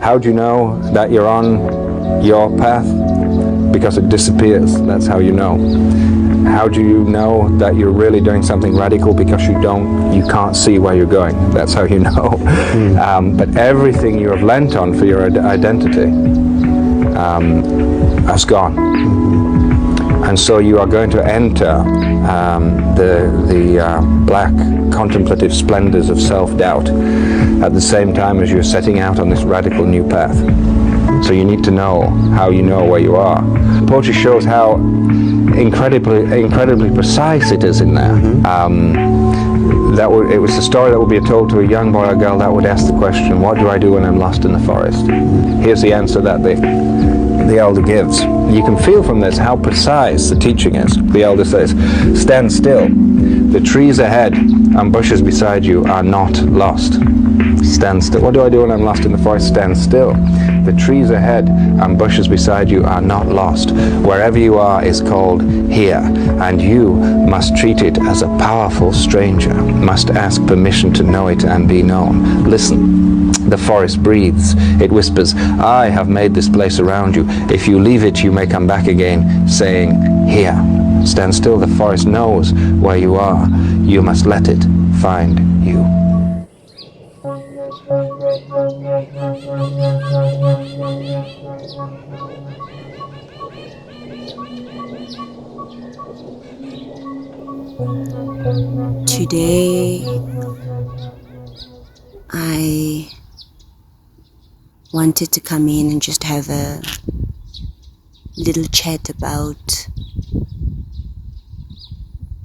How do you know that you're on your path? Because it disappears. That's how you know. How do you know that you're really doing something radical? Because you can't see where you're going. That's how you know. But everything you have lent on for your identity has gone. And so you are going to enter the black contemplative splendors of self-doubt at the same time as you're setting out on this radical new path. So you need to know how you know where you are. Poetry shows how incredibly precise it is in there. It was a story that would be told to a young boy or girl that would ask the question, what do I do when I'm lost in the forest? Here's the answer that the elder gives. You can feel from this how precise the teaching is. The elder says, stand still. The trees ahead and bushes beside you are not lost. Stand still. What do I do when I'm lost in the forest? Stand still. The trees ahead and bushes beside you are not lost. Wherever you are is called here, and you must treat it as a powerful stranger, must ask permission to know it and be known. Listen. The forest breathes. It whispers, I have made this place around you. If you leave it, you may come back again, saying, here. Stand still. The forest knows where you are. You must let it find you. Today, I wanted to come in and just have a little chat about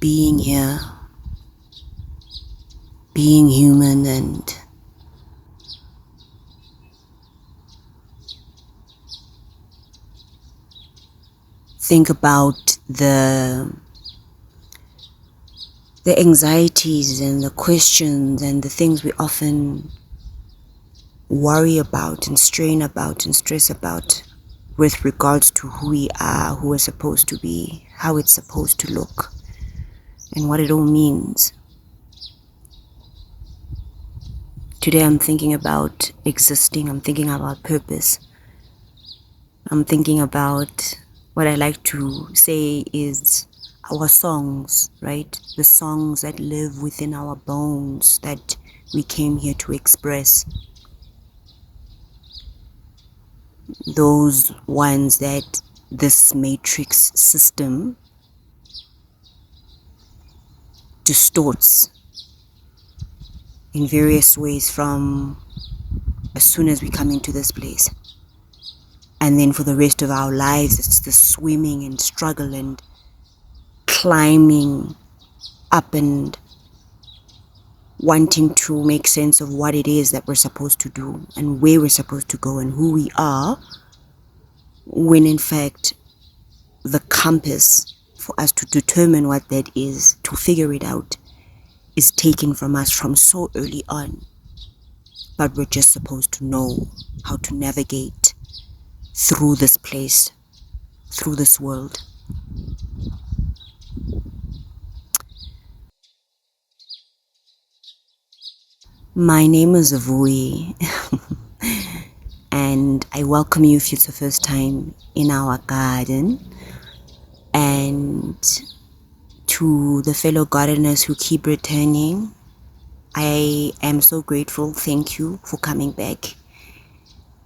being here, being human, and think about the anxieties and the questions and the things we often worry about and strain about and stress about with regards to who we are, who we're supposed to be, how it's supposed to look, and what it all means. Today I'm thinking about existing, I'm thinking about purpose. I'm thinking about what I like to say is our songs, right? The songs that live within our bones that we came here to express. Those ones that this matrix system distorts in various ways from as soon as we come into this place. And then for the rest of our lives, it's the swimming and struggle and climbing up and wanting to make sense of what it is that we're supposed to do and where we're supposed to go and who we are, when in fact the compass for us to determine what that is, to figure it out, is taken from us from so early on. But we're just supposed to know how to navigate through this place, through this world. My name is Avui, and I welcome you if it's the first time in our garden. And to the fellow gardeners who keep returning, I am so grateful. Thank you for coming back.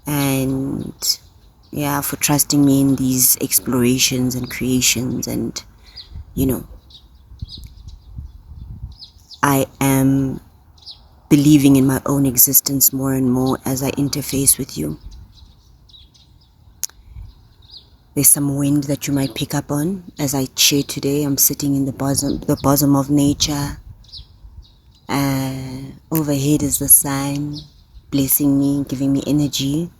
And yeah, for trusting me in these explorations and creations. And, I am believing in my own existence more and more as I interface with you. There's some wind that you might pick up on as I share today. I'm sitting in the bosom of nature. Overhead is the sun, blessing me, giving me energy.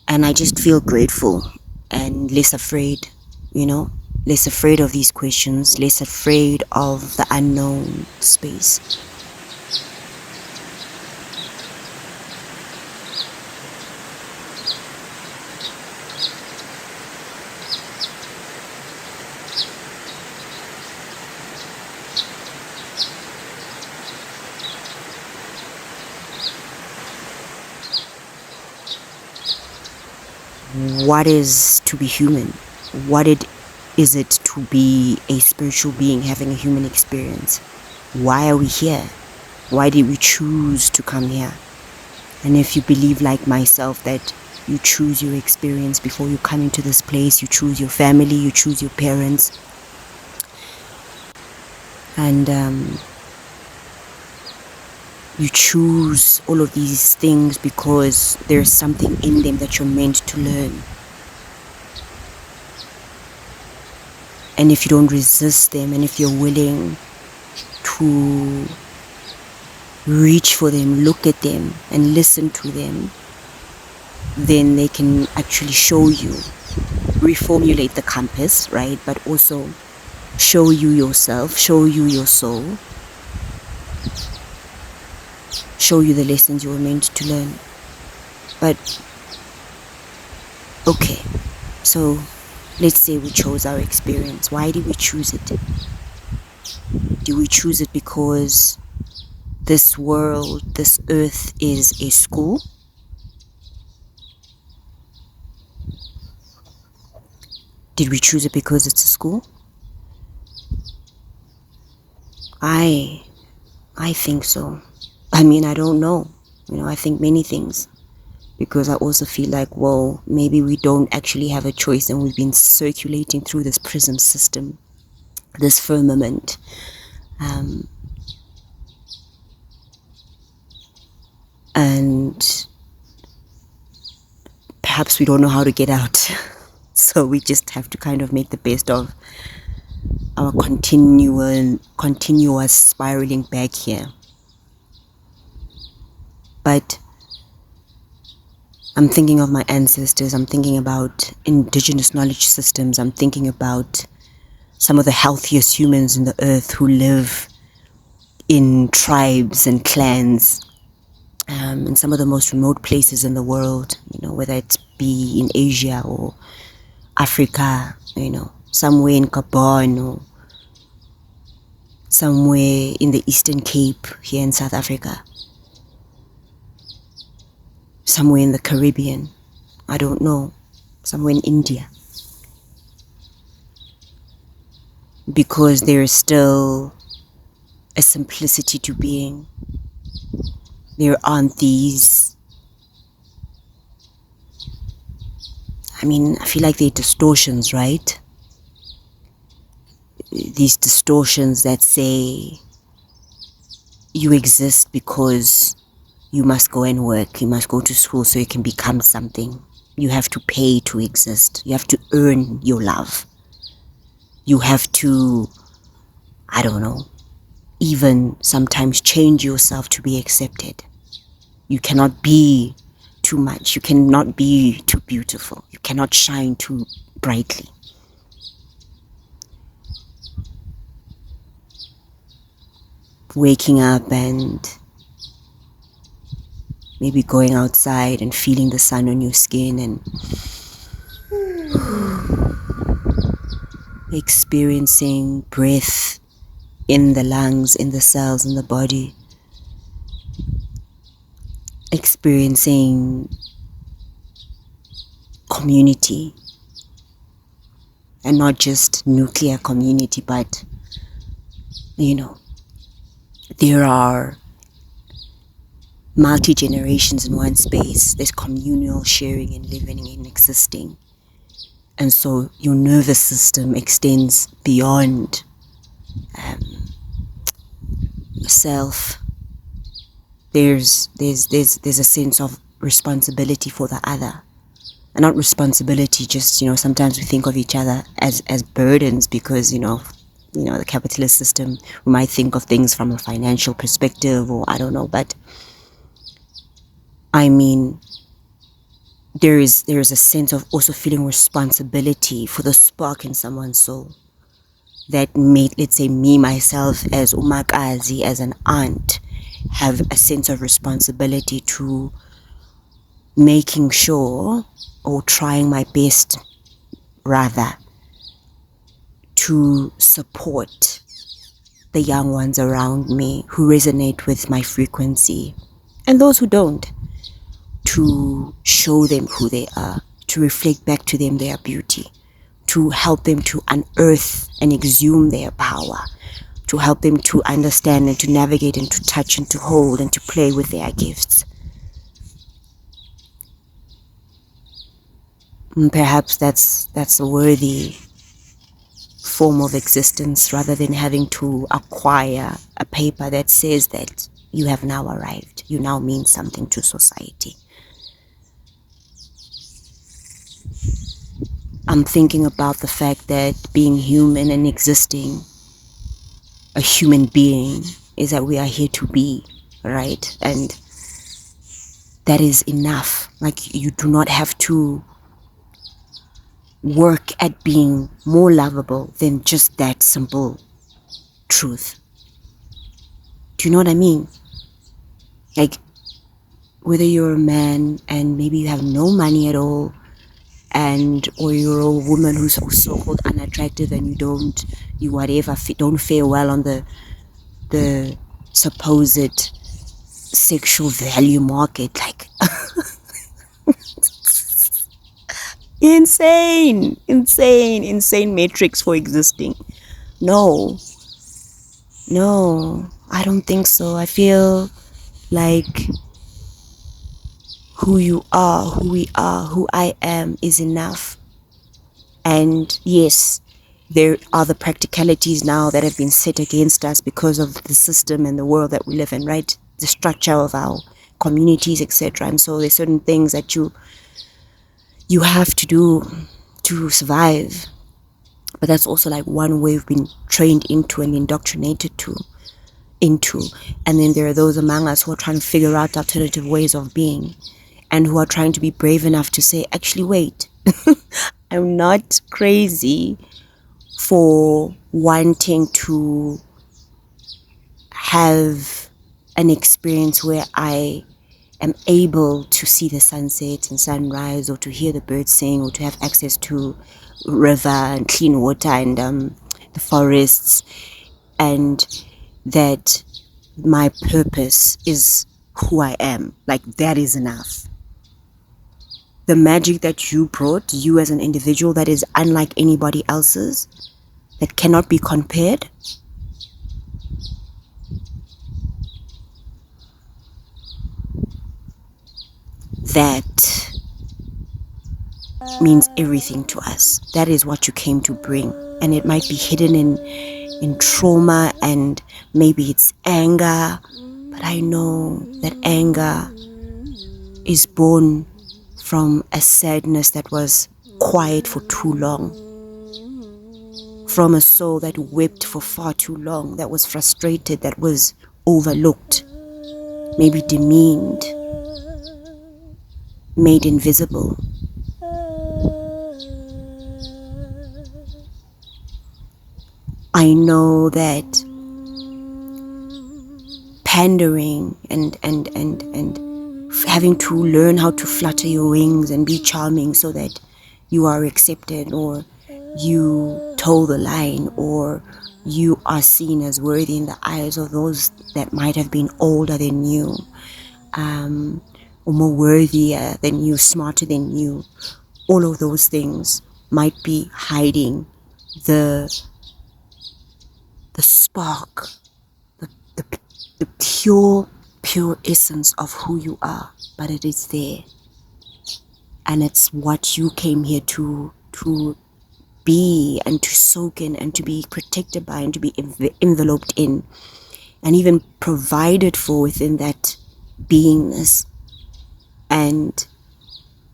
And I just feel grateful and less afraid, less afraid of these questions, less afraid of the unknown space. what is to be human, is it to be a spiritual being having a human experience. Why are we here? Why did we choose to come here? And if you believe like myself that you choose your experience before you come into this place, you choose your family, you choose your parents, and you choose all of these things because there's something in them that you're meant to learn. And if you don't resist them, and if you're willing to reach for them, look at them, and listen to them, then they can actually show you, reformulate the compass, right? But also show you yourself, show you your soul, show you the lessons you were meant to learn. But, okay, so let's say we chose our experience. Why did we choose it? Do we choose it because this world, this earth is a school? Did we choose it because it's a school? I think so. I mean, I don't know. I think many things. Because I also feel like, well, maybe we don't actually have a choice, and we've been circulating through this prism system, this firmament. And perhaps we don't know how to get out. So we just have to kind of make the best of our continuous spiraling back here. But I'm thinking of my ancestors. I'm thinking about indigenous knowledge systems. I'm thinking about some of the healthiest humans in the earth who live in tribes and clans, in some of the most remote places in the world, whether it be in Asia or Africa, somewhere in Gabon or somewhere in the Eastern Cape here in South Africa, somewhere in the Caribbean, I don't know, somewhere in India. Because there is still a simplicity to being. There aren't these, I feel like they're distortions, right? These distortions that say you exist because you must go and work, you must go to school so you can become something. You have to pay to exist. You have to earn your love. You have to, I don't know, even sometimes change yourself to be accepted. You cannot be too much. You cannot be too beautiful. You cannot shine too brightly. Waking up and maybe going outside and feeling the sun on your skin and experiencing breath in the lungs, in the cells, in the body. Experiencing community. And not just nuclear community, but, there are multi-generations in one space. There's communal sharing and living and existing. And so your nervous system extends beyond yourself. There's a sense of responsibility for the other. And not responsibility, just, sometimes we think of each other as burdens because, the capitalist system, we might think of things from a financial perspective or I don't know, but there is a sense of also feeling responsibility for the spark in someone's soul that made, let's say, me, myself, as umakazi, as an aunt, have a sense of responsibility to making sure, or trying my best, rather, to support the young ones around me who resonate with my frequency, and those who don't, to show them who they are, to reflect back to them their beauty, to help them to unearth and exhume their power, to help them to understand and to navigate and to touch and to hold and to play with their gifts. And perhaps that's a worthy form of existence, rather than having to acquire a paper that says that you have now arrived, you now mean something to society. I'm thinking about the fact that being human and existing a human being is that we are here to be, right? And that is enough. Like, you do not have to work at being more lovable than just that simple truth. Do you know what I mean? Like, whether you're a man and maybe you have no money at all, or you're a woman who's so-called unattractive and you don't fare well on the supposed sexual value market, like insane metrics for existing. No, I don't think so. I feel like who you are, who we are, who I am is enough. And yes, there are the practicalities now that have been set against us because of the system and the world that we live in, right? The structure of our communities, etc. And so there's certain things that you have to do to survive. But that's also like one way we've been trained into and indoctrinated into. And then there are those among us who are trying to figure out alternative ways of being, and who are trying to be brave enough to say, actually, wait, I'm not crazy for wanting to have an experience where I am able to see the sunset and sunrise, or to hear the birds sing, or to have access to river and clean water and the forests, and that my purpose is who I am. Like, that is enough. The magic that you brought, you as an individual, that is unlike anybody else's, that cannot be compared, that means everything to us. That is what you came to bring. And it might be hidden in trauma, and maybe it's anger, but I know that anger is born from a sadness that was quiet for too long, from a soul that wept for far too long, that was frustrated, that was overlooked, maybe demeaned, made invisible. I know that pandering and having to learn how to flutter your wings and be charming so that you are accepted, or you toe the line, or you are seen as worthy in the eyes of those that might have been older than you, or more worthier than you, smarter than you. All of those things might be hiding the spark, the pure essence of who you are, but it is there. And it's what you came here to be, and to soak in, and to be protected by, and to be enveloped in, and even provided for within that beingness. And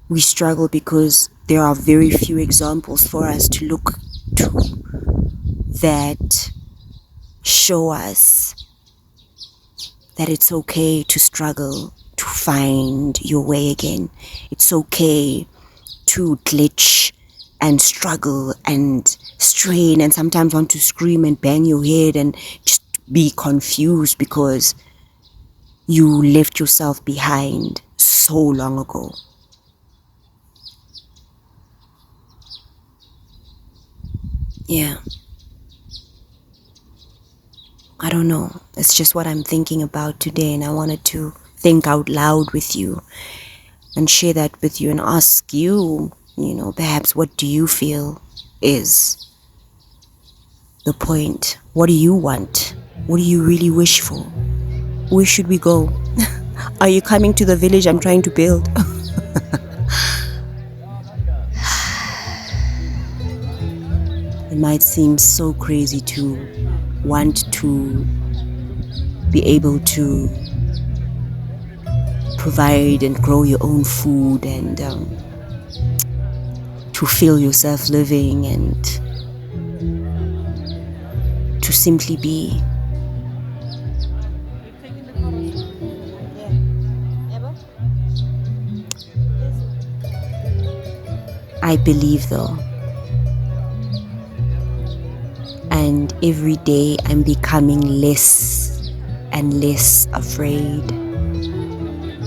we struggle because there are very few examples for us to look to that show us that it's okay to struggle to find your way again. It's okay to glitch and struggle and strain, and sometimes want to scream and bang your head and just be confused because you left yourself behind so long ago. Yeah. I don't know. It's just what I'm thinking about today, and I wanted to think out loud with you and share that with you and ask you, Perhaps what do you feel is the point? What do you want? What do you really wish for? Where should we go? Are you coming to the village I'm trying to build? It might seem so crazy to want to be able to provide and grow your own food and to feel yourself living and to simply be. I believe though, and every day I'm becoming less and less afraid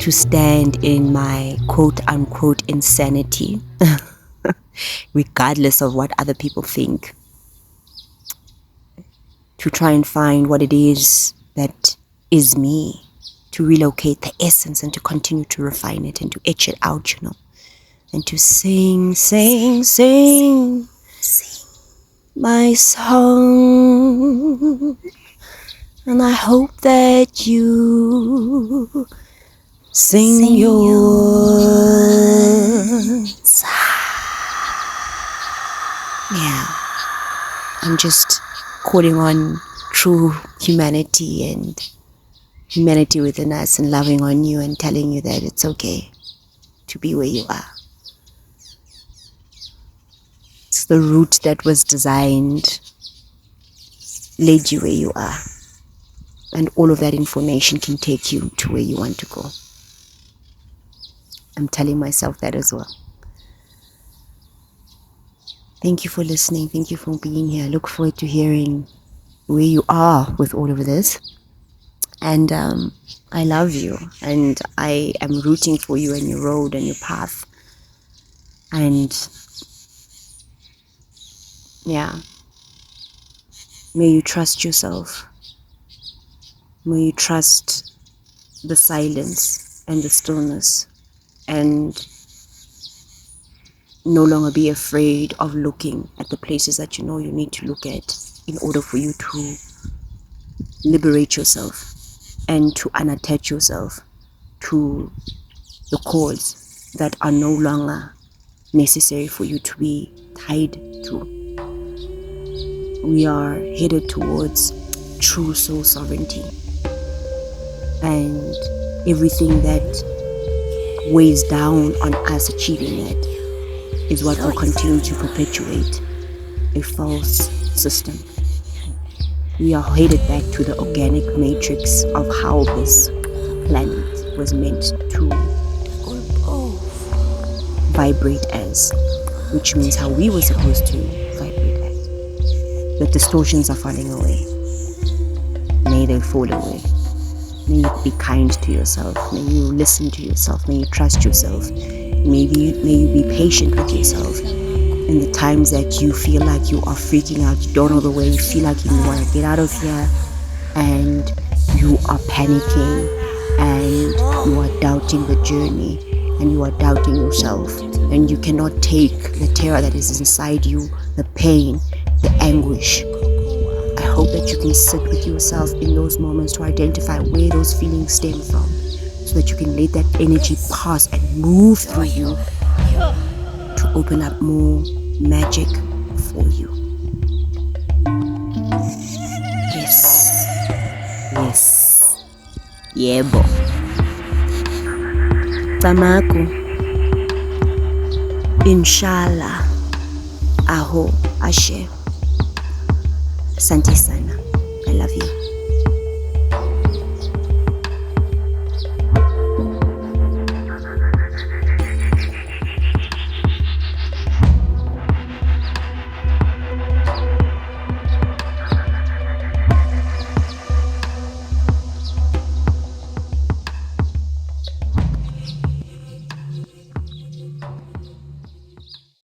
to stand in my quote-unquote insanity, regardless of what other people think, to try and find what it is that is me, to relocate the essence and to continue to refine it and to etch it out, and to sing my song. And I hope that you sing yours. Yeah, I'm just calling on true humanity and humanity within us and loving on you and telling you that it's okay to be where you are. It's the route that was designed, led you where you are. And all of that information can take you to where you want to go. I'm telling myself that as well. Thank you for listening. Thank you for being here. I look forward to hearing where you are with all of this. And I love you. And I am rooting for you and your road and your path. And yeah, may you trust yourself. May you trust the silence and the stillness and no longer be afraid of looking at the places that you know you need to look at in order for you to liberate yourself and to unattach yourself to the cords that are no longer necessary for you to be tied to. We are headed towards true soul sovereignty, and everything that weighs down on us achieving it is what will continue to perpetuate a false system. We are headed back to the organic matrix of how this planet was meant to vibrate as, which means how we were supposed to vibrate as. The distortions are falling away. May they fall away. May you be kind to yourself. May you listen to yourself. May you trust yourself. May you be patient with yourself. In the times that you feel like you are freaking out, you don't know the way, you feel like you want to get out of here, and you are panicking, and you are doubting the journey, and you are doubting yourself, and you cannot take the terror that is inside you, the pain, the anguish. I hope that you can sit with yourself in those moments to identify where those feelings stem from, so that you can let that energy pass and move through you to open up more magic for you. Yes. Yebo. Tamaku. Inshallah. Aho. Ashe. Santi sana. I love you.